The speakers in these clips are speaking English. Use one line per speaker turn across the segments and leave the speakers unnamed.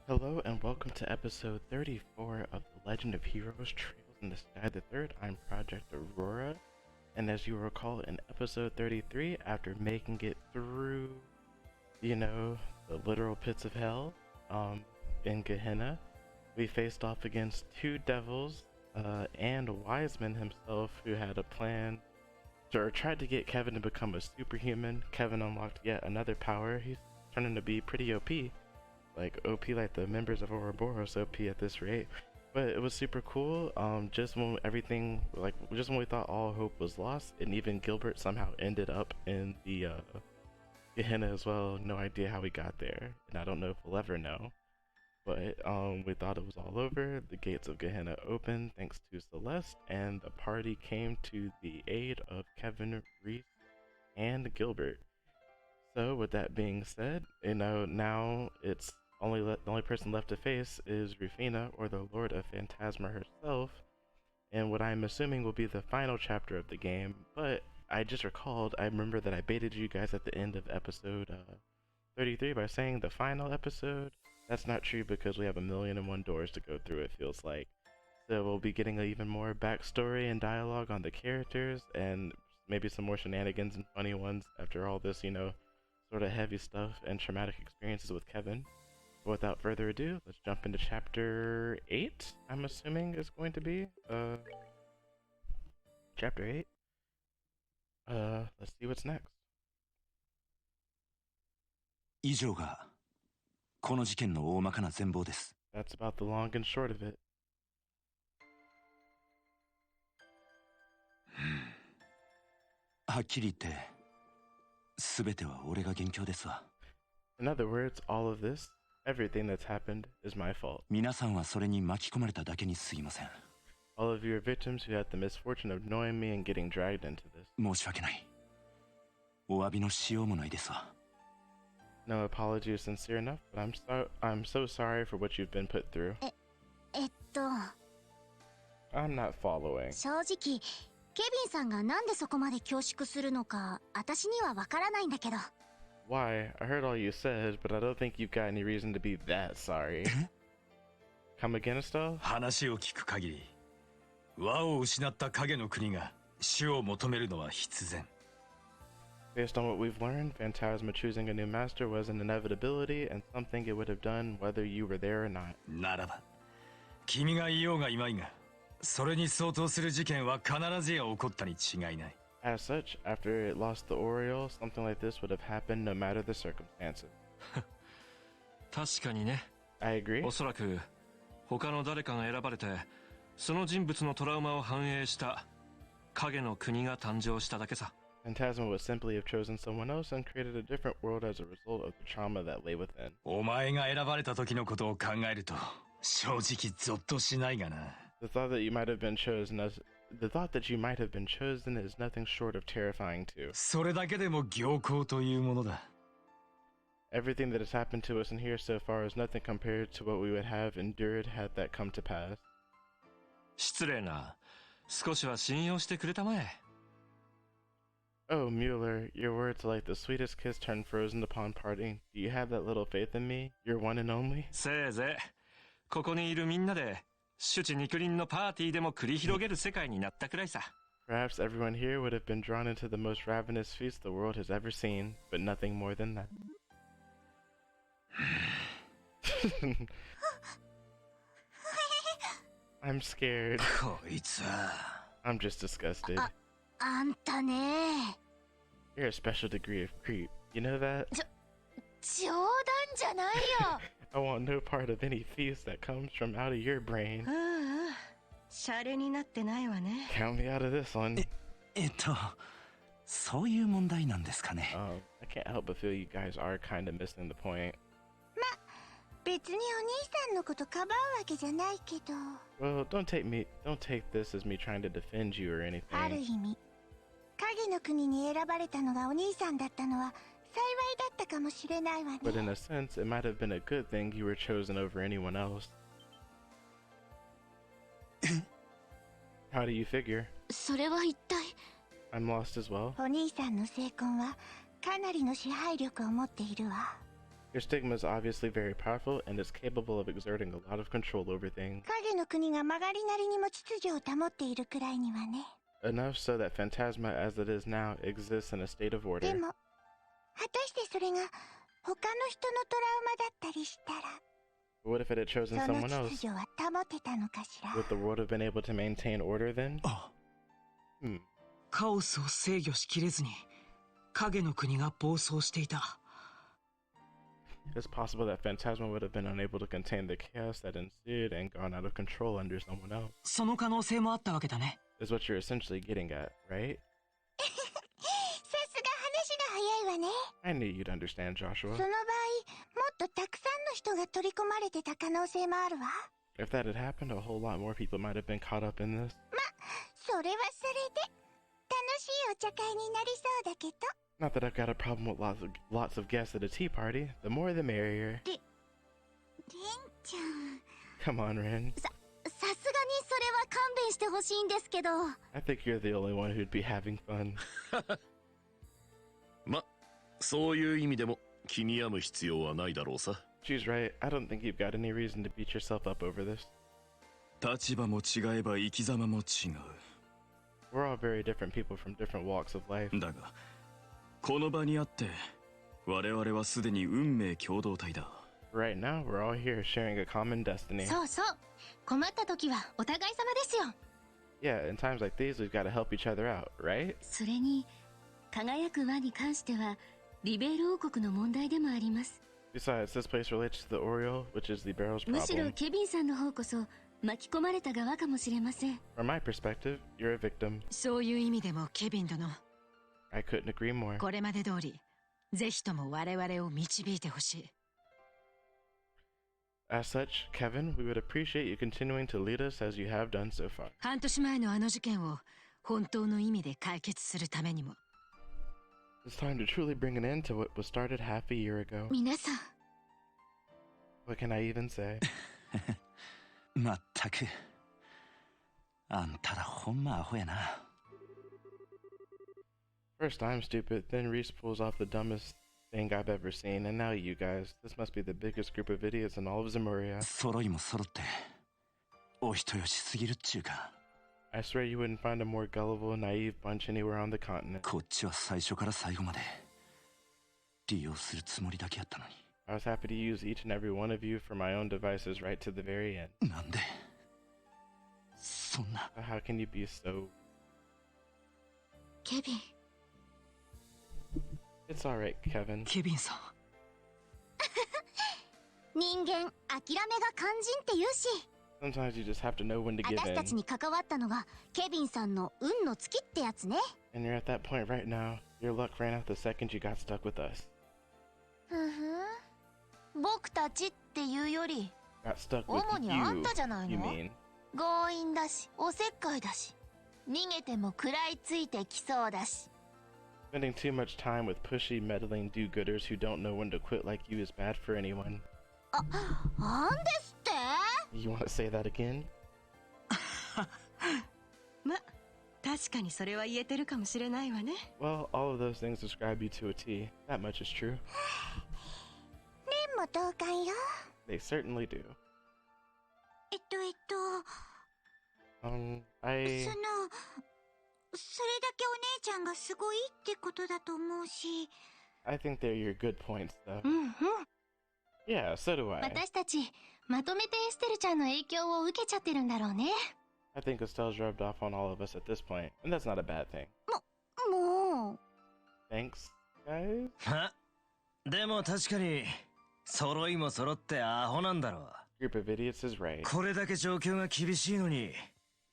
Hello and welcome to episode 34 of The Legend of Heroes Trails in the Sky the Third. I'm Project Aurora, and as you recall in episode 33, after making it through, the literal pits of hell, in Gehenna, we faced off against two devils, and Wiseman himself, who had a plan, or tried to get Kevin to become a superhuman. Kevin unlocked yet another power. He's turning to be pretty OP. Like OP like the members of Ouroboros OP at this rate. But it was super cool. Just when we thought all hope was lost, and even Gilbert somehow ended up in the Gehenna as well. No idea how we got there, and I don't know if we'll ever know. But we thought it was all over. The gates of Gehenna opened thanks to Celeste, and the party came to the aid of Kevin, Reese, and Gilbert. So with that being said, now it's the only person left to face is Rufina, or the Lord of Phantasma herself, and what I'm assuming will be the final chapter of the game. But I just recalled, I remember that I baited you guys at the end of episode 33 by saying the final episode. That's not true because we have 1,000,001 doors to go through, it feels like. So we'll be getting even more backstory and dialogue on the characters, and maybe some more shenanigans and funny ones after all this, sort of heavy stuff and traumatic experiences with Kevin. But without further ado, let's jump into chapter 8, I'm assuming is going to be. Chapter 8. Let's see what's next.
以上がこの事件の大まかな全貌です。
That's about the long and short of it.
はっきり言って、すべては俺が元凶ですわ。
In other words, all of this, everything that's happened, is my fault.
皆さんはそれに巻き込まれただけにすいません。
All of you are victims who had the misfortune of knowing me and getting dragged into this.
申し訳ない。お詫びのしようもないですわ。
No apology is sincere enough, but I'm so sorry for what you've been put through. I'm not following.
正直ケビンさんがなんでそこまで恐縮するのか私にはわからないんだけど。
Why? I heard all you said, but I don't think you've got any reason to be that sorry. Come again, Estelle?
話を聞く限り、和を失った影の国が死を求めるのは必然。
Based on what we've learned, Phantasma choosing a new master was an inevitability and something it would have done whether you were there or not.
ならば、君がいようがいまいが、それに相当する事件は必ずや起こったに違いない。
As such, after it lost the Oriole, something like this would have happened no matter the circumstances.
確かにね。
I agree.
おそらく他の誰かが選ばれて、その人物のトラウマを反映した影の国が誕生しただけさ。
Phantasma would simply have chosen someone else and created a different world as a result of the trauma that lay within.
お前が選ばれた時のことを考えると、正直ゾッとしないがな。
The thought that you might have been chosen is nothing short of terrifying too.
それだけでも僥幸というものだ。
Everything that has happened to us in here so far is nothing compared to what we would have endured had that come to pass.
失礼な。少しは信用してくれたまえ。
Oh, Mueller, your words are like the sweetest kiss turned frozen upon parting. Do you have that little faith in me, your one and only?
せいぜい、ここにいるみんなで、シュチ肉林のパーティーでも繰り広げる世界になったくらいさ。
Perhaps everyone here would have been drawn into the most ravenous feast the world has ever seen, but nothing more than that. I'm scared.
こいつは。
I'm just disgusted.
あんたね。
You're a special degree of creep. You know that?
冗談じゃないよ。
I want no part of any feast that comes from out of your brain.
シャレになってないわね。
Count me out of this one.
そういう問題なんですかね。
I can't help but feel you guys are kind of missing the point.
別にお兄さんのことかばうわけじゃないけど。
Well, don't take this as me trying to defend you or
ある
anything.
意味、影の国に選ばれたのがお兄さんだったのは幸いだったかもしれないわね。
But in a sense, it might have been a good thing you were chosen over anyone else. How do you figure?
それは一体。
I'm lost as well.
お兄さんの成婚はかなりの支配力を持っているわ。
Your stigma is obviously very powerful and is capable of exerting a lot of control over things.
影の国が曲がりなりにも秩序を保っているくらいにはね。
Enough so that Phantasma as it is now exists in a state of
で
order.
も、果たしてそれが他の人のトラウマだったりしたら、
But what if it had chosen
その
someone
秩
else?
序は保てたのかしら。
Would the world have been able to maintain order then?
あ、
カオスを制御しきれずに影の国が暴走していた。
It's possible that Phantasma would have been unable to contain the chaos that ensued and gone out of control under someone else.
その可能性もあったわけだね。
Is what you're essentially getting at, right?
さすが話が早いわね。
I knew you'd understand, Joshua.
その場合、もっとたくさんの人が取り込まれてた可能性もあるわ。
If that had happened, a whole lot more people might have been caught up in this.
それはそれで、楽しいお茶会になりそうだけど。
Not that I've got a problem with lots of guests at a tea party. The more the merrier.
レンちゃん。
Come on, Ren.
さすがにそれは勘弁してほしいんですけど。
I think you're the only one who'd be having fun.
ま、そういう意味でも気に病む必要はないだろうさ。
She's right. I don't think you've got any reason to beat yourself up over this.
立場も違えば生き様も違
We're all very different people from different walks of life.
う。だが、この場にあって我々はすでに運命共同体だ。
Right now, we're all here sharing a common destiny.
そうそう。困った時はお互い様ですよ。
Yeah, in times like these, we've got to help each other out, right?
それに輝く輪に関してはリベール王国の問題でもあります。
Besides, this place relates to the Oriole, which is the Barrel's
むしろ
problem.
ケビンさんの方こそ巻き込まれた側かもしれません。
From my perspective, you're a victim.
そういう意味でもケビン殿、
I couldn't agree more.
これまで通りぜひとも我々を導いてほしい。
As such, Kevin, we would appreciate you continuing to lead us as you have done so far.
半年前のあの事件を本当の意味で解決するためにも。
It's time to truly bring an end to what was started half a year ago.
皆さん
What can I even say?
まったく。あんたらほんまアホやな。
First I'm stupid, then Reese pulls off the dumbest thing I've ever seen, and now you guys. This must be the biggest group of idiots in all of Zemuria.
揃いも揃ってお人よしすぎるっちゅうか。
I swear you wouldn't find a more gullible, naive bunch anywhere on the continent.
こっちは最初から最後まで利用するつもりだけやったのに。
I was happy to use each and every one of you for my own devices right to the very end.
なんでそんな。
How can you be so...
ケビン
It's alright, Kevin.
ケビンさん、
人間、諦めが肝心って言うし。
Sometimes you just have to know when to give
私たち
in.
に関わったのがケビンさんの運の尽きってやつね。
And you're at that point right now. Your luck ran out the second you got stuck with us.
ふふ。僕たちっていうより
Got stuck with
主にあんたじゃない
you
の？
mean.
強引だし、おせっかいだし、逃げても食らいついてきそうだし。
Spending too much time with pushy, meddling do-gooders who don't know when to quit like you is bad for anyone.
なんですって？
You want to say that again?
ま、確かにそれは言えてるかもしれないわね。
Well, all of those things describe you to a T. That much is true.
レンも同感よ。
They certainly do.
それだ
I...
けお姉ちゃんがすごいってことだと思うし。
I think they're your good points, though.
うんうん。
Yeah, so do I.
私たちまとめてエステルちゃんの影響を受けちゃってるんだろうね。
I think Estelle's rubbed off on all of us at this point, and that's not a bad thing.
もう。
Thanks, guys?
はでも確かに揃いも揃ってアホなんだろう。
Group of idiots is right.
これだけ状況が厳しいのに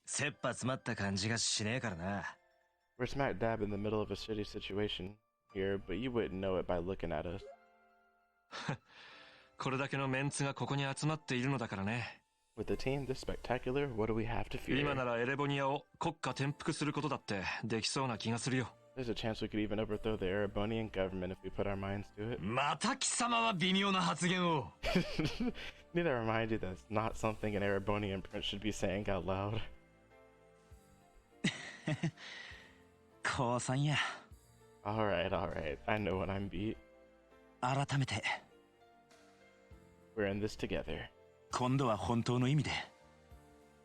切羽詰まった感じがしねえからな。
We're smack dab in the middle of a shitty situation here, but you wouldn't know it by looking at us.
これだけのメンツがここに集まっているのだからね。
With a team this spectacular, what do we have to fear?
今ならエレボニアを国家転覆することだってできそうな気がするよ。
There's a chance we could even overthrow the Erebonian government if we put our minds to it.
また貴様は微妙な発言を。
Need to remind you that's not something an Erebonian prince should be saying out loud.
降参や。
Alright, I know when I'm beat.
改めて
We're in this together.
今度は本当の意味で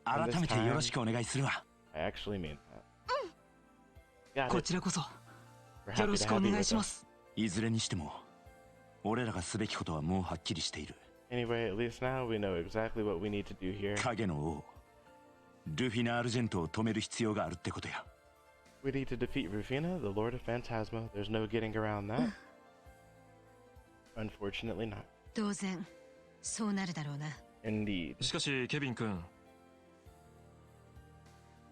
改めてよろしくお願いするわ。
I actually mean that. Got
こ
it.
ちらこそ
We're
よ
happy
ろ
to
しくお
have you
願い
with
しま
us.
す。
いずれにしても俺らがすべきことはもうはっきりしている。
Anyway, at least now we know exactly what we need to do here.
影の王ルフィナ・アルジェントを止める必要があるってことや。
We need to defeat Rufina, the Lord of Phantasma. There's no getting around that. Unfortunately not.
当然そうなるだろうな。
Indeed.
しかしケビン君、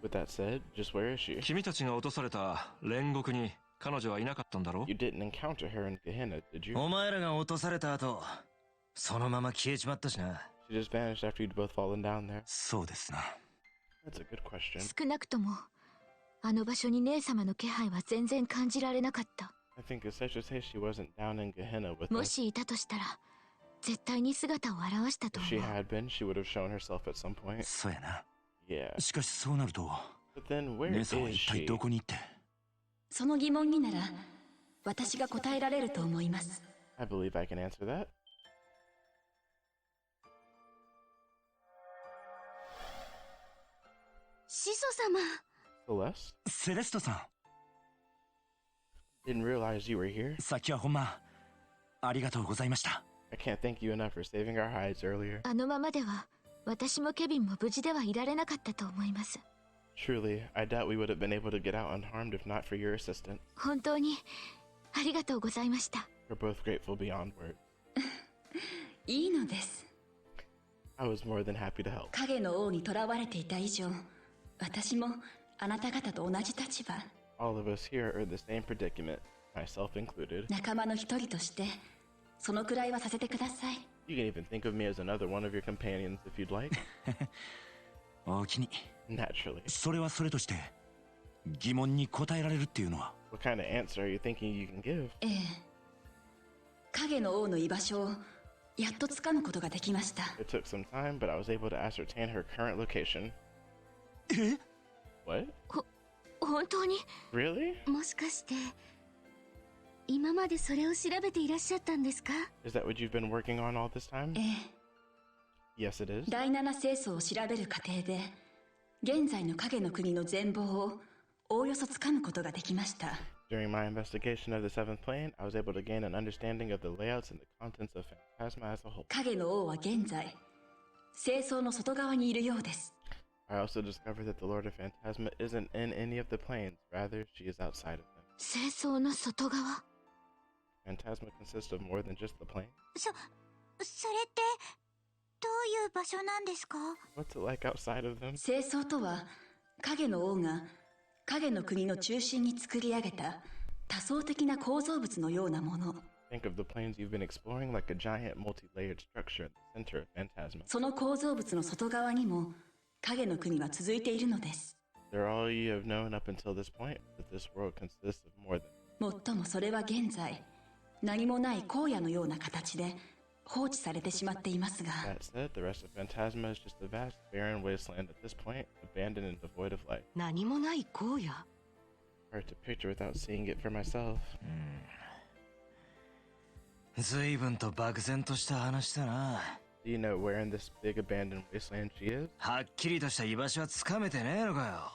With that said, just where is she?
君たちが落とされた煉獄に彼女はいなかったんだろ
You didn't encounter her in Gehenna, did you?
お前らが落とされた後そのまま消えちまったしな。
She just vanished after you'd both fallen down there.
そうですな。
That's a good question.
少なくともあの場所に姉様の気配は全然感じられなかった。
I think it's safe to say she wasn't down in Gehenna with
も
us.
しいたとしたら絶対に姿を現したと
If she
思う。
had been, she would have shown herself at some point.
そうやな。
Yeah.
しかしそうなると
But then where
姉
is
さんは一体
she?
どこに行って。
その疑問になら私が答えられると思います。
I believe I can answer that.
始祖様。
Celeste?
セレストさ
Didn't realize you were here.
ん、さっきはほんまありがとうございました。
I can't thank you enough for saving our hides earlier.
あのままでは私もケビンも無事ではいられなかったと思います。
Truly, I doubt we would have been able to get out unharmed if not for your assistance.
本当にありがとうございました。
We're both grateful beyond words.
いいのです。
I was more than happy to help.
影の王に囚われていた以上、私もあなた方と同じ立場、
All of us here are in the same predicament, myself included.
仲間の一人としてそのくらいはさせてください。
You can even think of me as another one of your companions if you'd like.
おおきに。
Naturally.
それはそれとして疑問に答えられるっていうのは。
What kind of answer are you thinking you can give?
ええ、影の王の居場所をやっとつかむことができました。
It took some time, but I was able to ascertain her current location.
え
What?
本当に
Really?
もしかして今までそれを調べていらっしゃったんですか？
Is that what you've been working on all this time?
ええ、
Yes, it is.
第七聖書を調べる過程で現在の影の国の全貌をおおよそつかむことができました。
During my investigation of the seventh plane, I was able to gain an understanding of the layouts and the contents of Phantasma as a whole.
影の王は現在聖層の外側にいるようです。
I also discovered that the Lord of Phantasma isn't in any of the planes, rather, she is outside of them.
清掃の外側。
Phantasma consists of more than just the plane.
それってどういう場所なんですか？
What's it like outside of them?
聖層とは影の王が影の国の中心に作り上げた多層的な構造物のようなもの。
Think of the planes you've been exploring like a giant multi-layered structure in the center of Phantasma.
その構造物の外側にも影の国は続いているのです。
They're all you have known up until this point, but this world consists of more than.
もっともそれは現在何もない荒野のような形で放置されてしまっていますが、
That said, the rest of Phantasma is just a vast, barren wasteland at this point, abandoned and devoid of life.
何もない荒野。
Hard to picture without seeing it for myself.
随分と漠然とした話だな。
Do you know where in this big abandoned wasteland she is?
はっきりとした居場所はつかめてねえのかよ。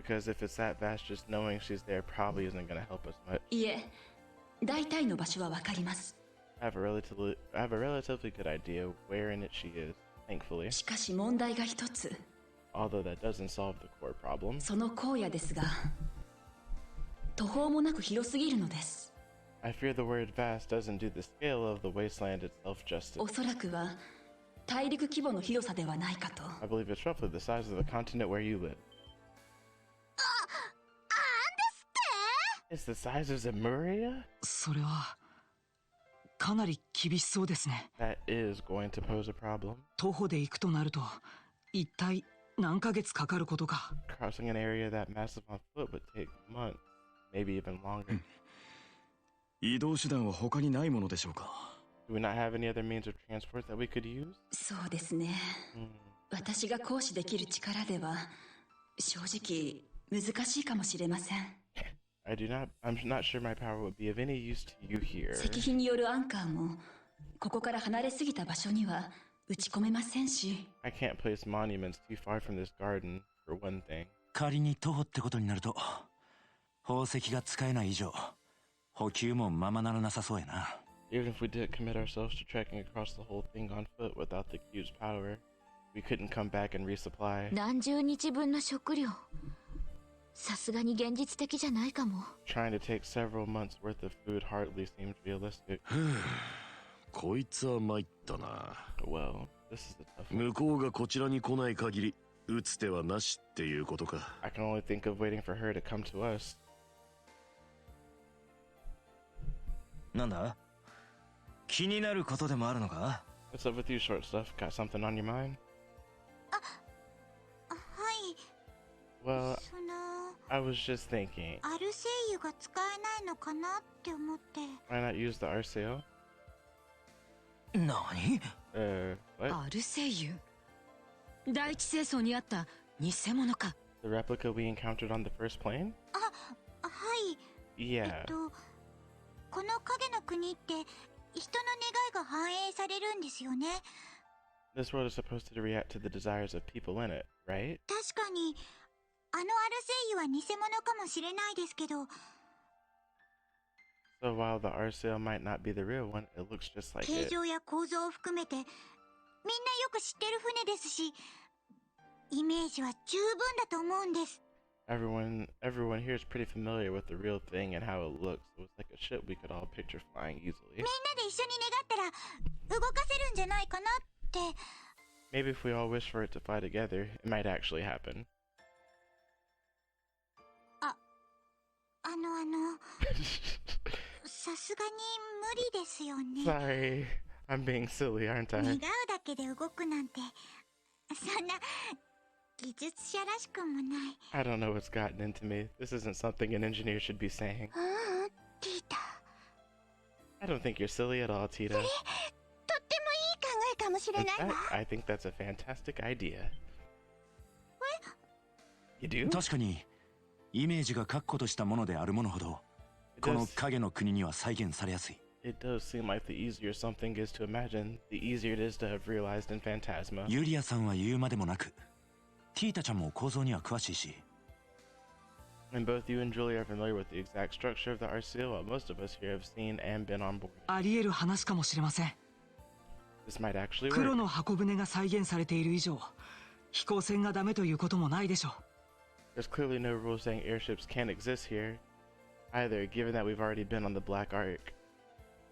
Because if it's that vast, just knowing she's there probably isn't going to help us much.
いえ、大体の場所はわかります。
I have a relatively good idea where in it she is, thankfully.
しかし問題が一つ。
Although that doesn't solve the core problem.
その荒野ですが、途方もなく広すぎるのです。
I fear the word vast doesn't do the scale of the wasteland itself justice.
おそらくは大陸規模の広さではないかと。
I believe it's roughly the size of the continent where you live. It's the size of Zemuria?
それはかなり厳しそうですね。
That is going to pose a problem.
徒歩で行くとなると一体何ヶ月かかることか。
Crossing an area that massive on foot would take months, maybe even longer.
移動手段は他にないものでしょうか。
Do we not have any other means of transport that we could use?
そうですね。私が行使できる力では正直難しいかもしれません。
I'm not sure my power would be of any use to you here.
石碑によるアンカーもここから離れすぎた場所には打ち込めませんし。
I can't place monuments too far from this garden, for one thing.
仮に徒歩ってことになると宝石が使えない以上補給もままならなさそうやな。
Even if we did commit ourselves to trekking across the whole thing on foot without the cube's power, we couldn't come back and resupply.
何十日分の食料。さすがに現実的じゃないかも。
Trying to take several months worth of food hardly seems realistic.
こいつは参ったな。
Well, this is a tough one.
向こうがこちらに来ない限り打つ手はなしっていうことか。
I can only think of waiting for her to come to us.
なんだ、気になることでもあるのか？
What's up with you, short stuff? Got something on your mind?
はい。
Well,
その
I was just thinking,
アルセイユが使えないのかなって思って。
why not use the Arceo?
何？
What?
アルセイユ。第一清掃にあった偽物か。
The replica we encountered on the first plane?
はい。
Yeah.
この影の国って人の願いが反映されるんですよね。
This world is supposed to react to the desires of people in it, right?
確かにあのアルセイユは偽物かもしれないですけど、
So while the Arceo might not be the real one, it looks just like
形
it.
状や構造を含めてみんなよく知ってる船ですし、イメージは十分だと思うんです。
Everyone here is pretty familiar with the real thing and how it looks. So it's like a ship we could all picture flying easily.
みんなで一緒に願ったら動かせるんじゃないかなって。
Maybe if we all wish for it to fly together, it might actually happen.
さすがに無理ですよね。
Sorry, I'm being silly, aren't
願
I?
うだけで動くなんて、そんな技術者らしくもない。
I don't know what's gotten into me. This isn't something an engineer should be saying.
ティータ、
I don't think you're silly at all, Tita.
とってもいい考えかもしれ
In
ないわ。
fact, I think that's a fantastic idea. You do?
確かにイメージが確固としたものであるものほど
It
この
does,
影の国には再現されやすい。
it does seem like the easier something is to imagine, the easier it is to have realized in Phantasma.
ユリアさんは言うまでもなくティータちゃんも構造には詳しいし
And both you and Julie are familiar with the exact structure of the Arceo, while most of us here have seen and been on board.
あり得る話かもしれません。
This might actually
黒
work.
の箱舟が再現されている以上飛行船がダメということもないでしょう。
There's clearly no rule saying airships can't exist here, either, given that we've already been on the Black Ark.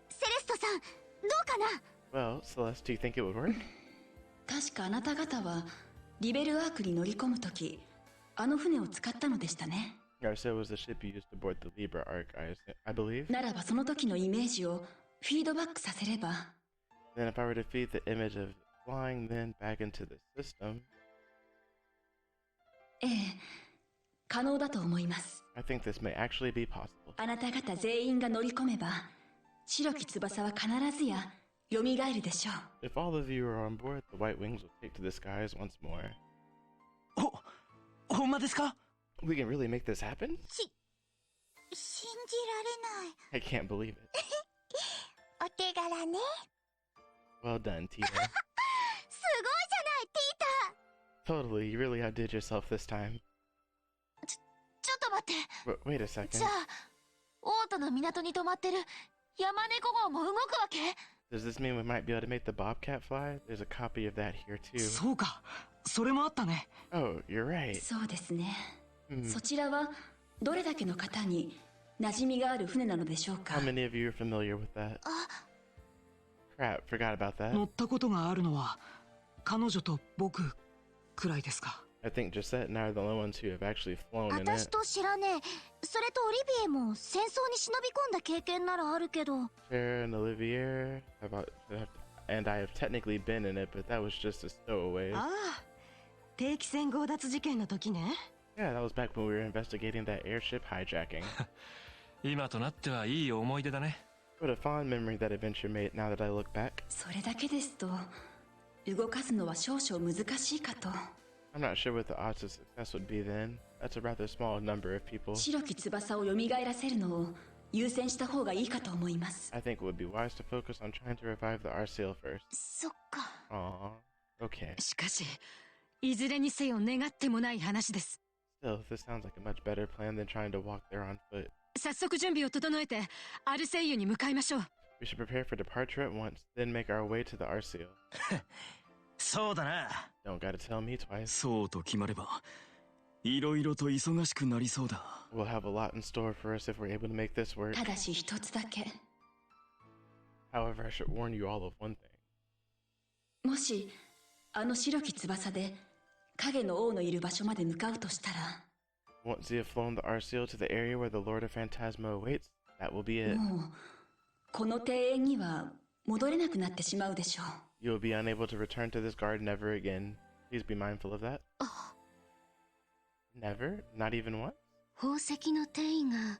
セレストさん、どうかな。
Well, Celeste, do you think it would work?
確かあなた方はリベルアークに乗り込むときあの船を使ったのでしたね。
Arceo was the ship you used to board the Libra Ark, I believe.
ならばその時のイメージをフィードバックさせれば。
Then if I were to feed the image of flying then back into the system,
ええ、可能だと思います。
I think this may actually be possible.
あなた方全員が乗り込めば白き翼は必ずや蘇るでしょう。
If all of you are on board, the White Wings will take to the skies once more.
ほんまですか？
We can really make this happen?
信じられない。
I can't believe it.
お手柄ね。
Well done, Tita.
すごいじゃない、ティータ。
Totally, you really outdid yourself this time.
ちょっと待って。
Wait a second.
じゃあ、オートの港に止まってる山猫号も動くわけ？
Does this mean we might be able to make the Bobcat fly? There's a copy of that here too.
そうか、それもあったね。
Oh, you're right.
そうですね、
Hmm.
そちらはどれだけの方に馴染みがある船なのでしょうか。
How many of you are familiar with that? Crap, forgot about that.
乗ったことがあるのは彼女と僕くらいですか。
I think Gisette and I are the only ones who have actually flown in
私
it.
と知らねえ。それとオリビエも戦争に忍び込んだ経験ならあるけど。
Cher and Olivier, and I have technically been in it, but that was just a stowaway.
ああ、定期船強奪事件の時ね。
Yeah, that was back when we were investigating that airship hijacking.
今となってはいい思い出だね。
What a fond memory that adventure made now that I look back.
それだけですと動かすのは少々難しいかと。
I'm not sure what the odds of success would be then. That's a rather small number of people.
白き翼を蘇らせるのを優先した方がいいかと思います。
I think it would be wise to focus on trying to revive the Arceal first.
そっか。
Aww. Okay.
しかしいずれにせよ願ってもない話です。
Still, this sounds like a much better plan than trying to walk there on foot.
早速準備を整えてアルセイユに向かいましょう。
We should prepare for departure at once, then make our way to the Arceal.
そうだな。
Don't gotta tell me twice.
そうと決まればいろいろと忙しくなりそうだ。
We'll have a lot in store for us if we're able to make this work.
ただし一つだけ、
However, I should warn you all of one thing.
もしあの白き翼で影の王のいる場所まで向かうとしたら、
Once you have flown the Arceal to the area where the Lord of Phantasma awaits, that will be it.
もうこの庭園には戻れなくなってしまうでしょう。
You'll be unable to return to this garden ever again. Please be mindful of that. Never? Not even once?
宝石の転移が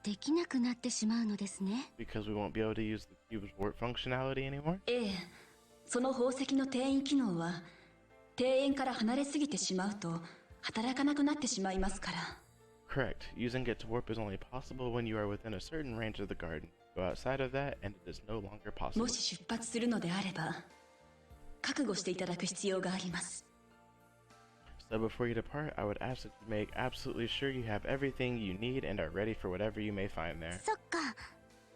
できなくなってしまうのですね。
Because we won't be able to use the cube's warp functionality anymore?
ええ、その宝石の転移機能は庭園から離れすぎてしまうと働かなくなってしまいますから。
Correct. Using it to warp is only possible when you are within a certain range of the garden. Go outside of that, and it is no longer possible.
もし出発するのであれば覚悟していただく必要があります。
So before you depart, I would ask that you make absolutely sure you have everything you need and are ready for whatever you may find there.
そっか。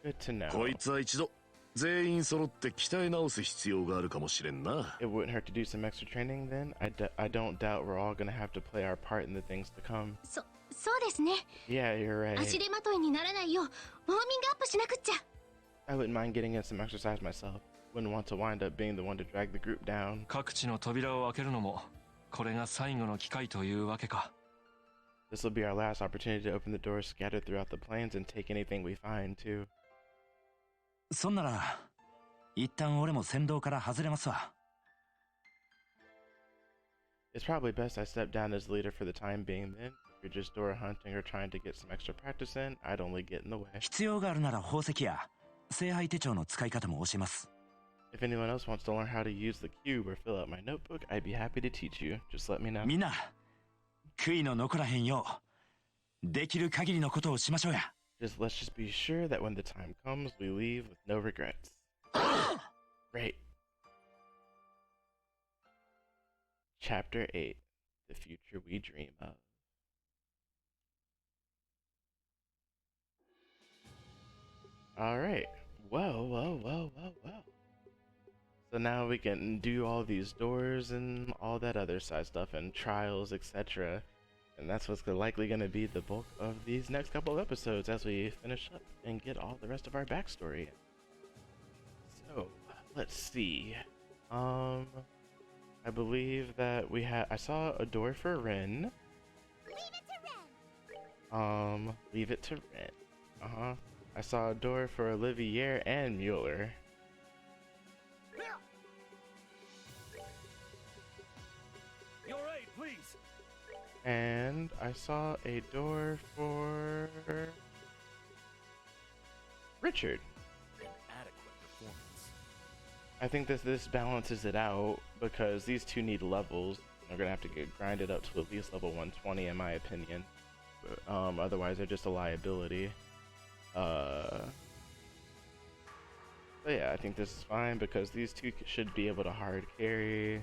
Good to know.
こいつは一度全員揃って鍛え直す必要があるかもしれんな。
It wouldn't hurt to do some extra training then. I don't doubt we're all gonna have to play our part in the things to come.
そうですね。
Yeah, you're right.
足手まといにならないようウォーミングアップしなくっちゃ。
I wouldn't mind getting in some exercise myself. Wouldn't want to wind up being the one to drag the group down.
各地の扉を開けるのもこれが最後の機会というわけか。
This will be our last opportunity to open the doors scattered throughout the plains and take anything we find too.
そんなら一旦俺も先導から外れますわ。
It's probably best I step down as leader for the time being then. If you're just door hunting or trying to get some extra practice in, I'd only get in the way.
必要があるなら宝石や聖杯手帳の使い方も教えます。
If anyone else wants to learn how to use the cube or fill out my notebook, I'd be happy to teach you. Just let me know.
みんな悔いの残らへんようできる限りのことをしましょうや。
Let's just be sure that when the time comes, we leave with no regrets. Great. Chapter 8. The Future We Dream of. Alright. Whoa. So now we can do all these doors and all that other side stuff and trials, etc. And that's what's likely going to be the bulk of these next couple of episodes as we finish up and get all the rest of our backstory. So, let's see. I believe that I saw a door for Ren. Leave it to Ren. I saw a door for Olivier and Mueller.
You're right, please.
And I saw a door for Richard.
An adequate performance.
I think this balances it out because these two need levels. They're gonna have to get grinded up to at least level 120 in my opinion. Otherwise they're just a liability. But yeah, I think this is fine because these two should be able to hard carry,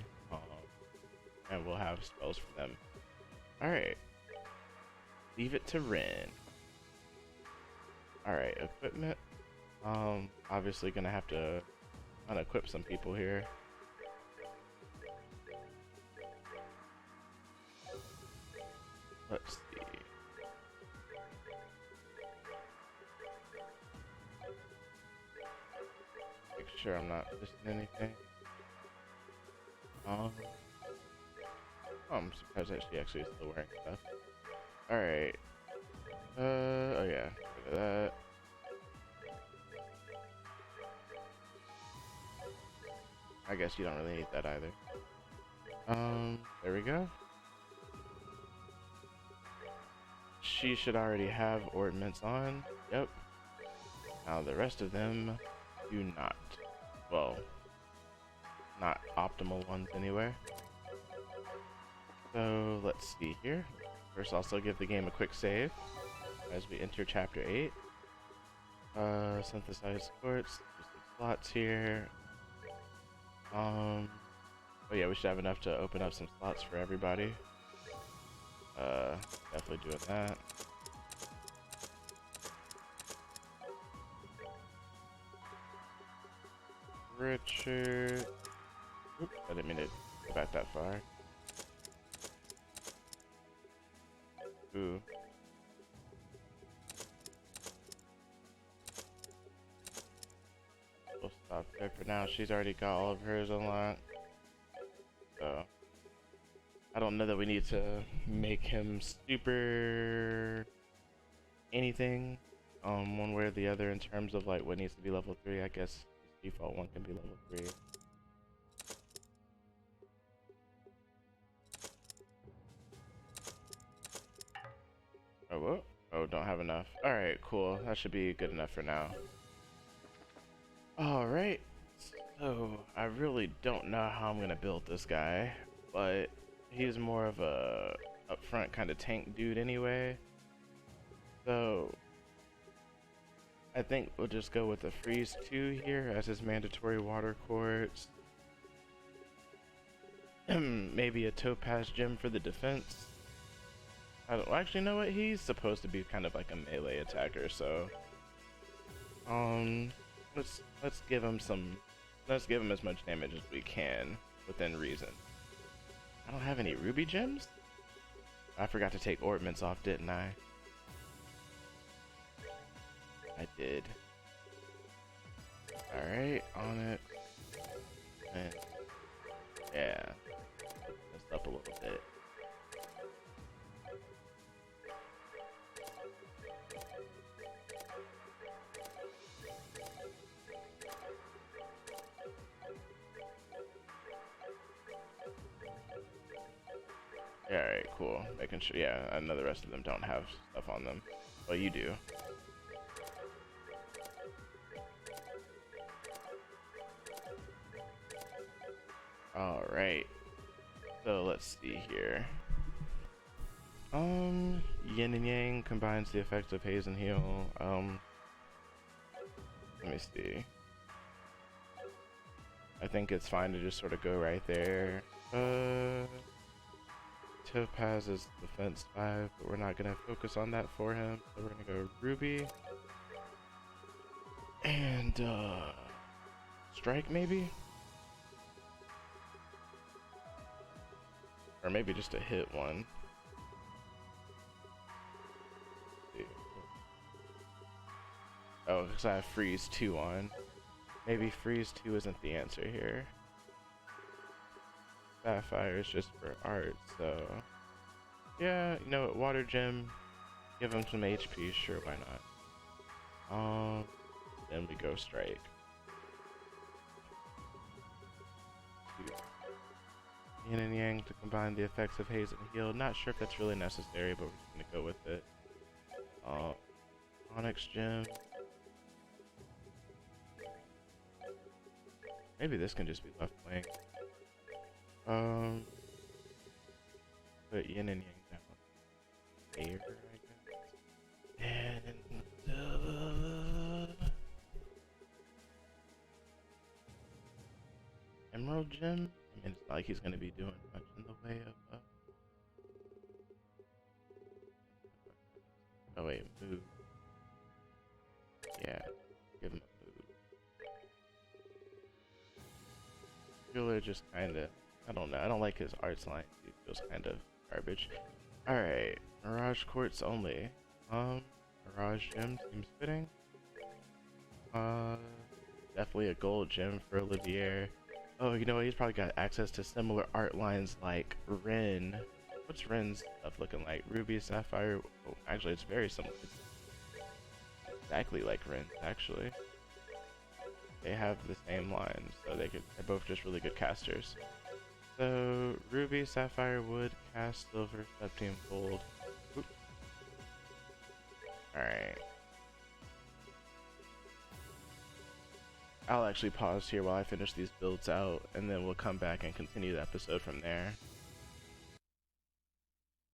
and we'll have spells for them. Alright. Leave it to Ren. Alright, equipment. Obviously gonna have to unequip some people here. Let's see. Make sure I'm not missing anything. Oh, I'm surprised she actually is still wearing stuff. Alright. Oh yeah, look at that. I guess you don't really need that either. There we go. She should already have ornaments on. Yep. Now the rest of them do not. Well, not optimal ones anyway. So let's see here. First, also give the game a quick save as we enter chapter 8. Synthesized quartz. There's some slots here. Oh yeah, we should have enough to open up some slots for everybody. Definitely doing that. Richard. Oops, I didn't mean to go back that far. Ooh. We'll stop there for now. She's already got all of hers unlocked. So I don't know that we need to make him super anything one way or the other in terms of like what needs to be level 3. I guess his default one can be level 3. Oh, whoa. Oh, don't have enough. Alright, cool. That should be good enough for now. Alright. So, I really don't know how I'm gonna build this guy, but he's more of a upfront kind of tank dude anyway. So, I think we'll just go with a Freeze 2 here as his mandatory water quartz. Maybe a Topaz gem for the defense. I don't actually know what he's supposed to be, kind of like a melee attacker, so let's give him as much damage as we can within reason. I don't have any ruby gems? I forgot to take ornaments off, didn't I? I did. Alright, on it. And yeah. Messed up a little bit. Alright, cool. Making sure, yeah, I know the rest of them don't have stuff on them. Well, you do. Alright. So let's see here. Yin and Yang combines the effects of Haze and Heal. Let me see. I think it's fine to just sort of go right there. Topaz is defense 5, but we're not gonna focus on that for him. So we're gonna go Ruby. And Strike maybe? Or maybe just a hit one. Oh, because I have Freeze 2 on. Maybe Freeze 2 isn't the answer here. Sapphire is just for art, so yeah, you know what, Water Gem, give him some HP, sure, why not? Then we go Strike. Yin and Yang to combine the effects of Haze and Heal. Not sure if that's really necessary, but we're just gonna go with it. Onyx Gem. Maybe this can just be left blank. Put Yin and Yang down here, I guess. And Emerald Gem. I mean, it's not like he's gonna be doing much in the way of. Oh wait, move. Yeah, give him a move. Healer just kind of. I don't know. I don't like his arts line. He feels kind of garbage. Alright. Mirage Quartz only. Mirage Gem seems fitting. Definitely a gold gem for Olivier. Oh, you know what? He's probably got access to similar art lines like Ren. What's Ren's stuff looking like? Ruby, Sapphire. Oh, actually, it's very similar. It's exactly like Ren, actually. They have the same lines, so they're both just really good casters. So, Ruby, Sapphire, Wood, Cast, Silver, Septium, Gold. Alright. I'll actually pause here while I finish these builds out, and then we'll come back and continue the episode from there.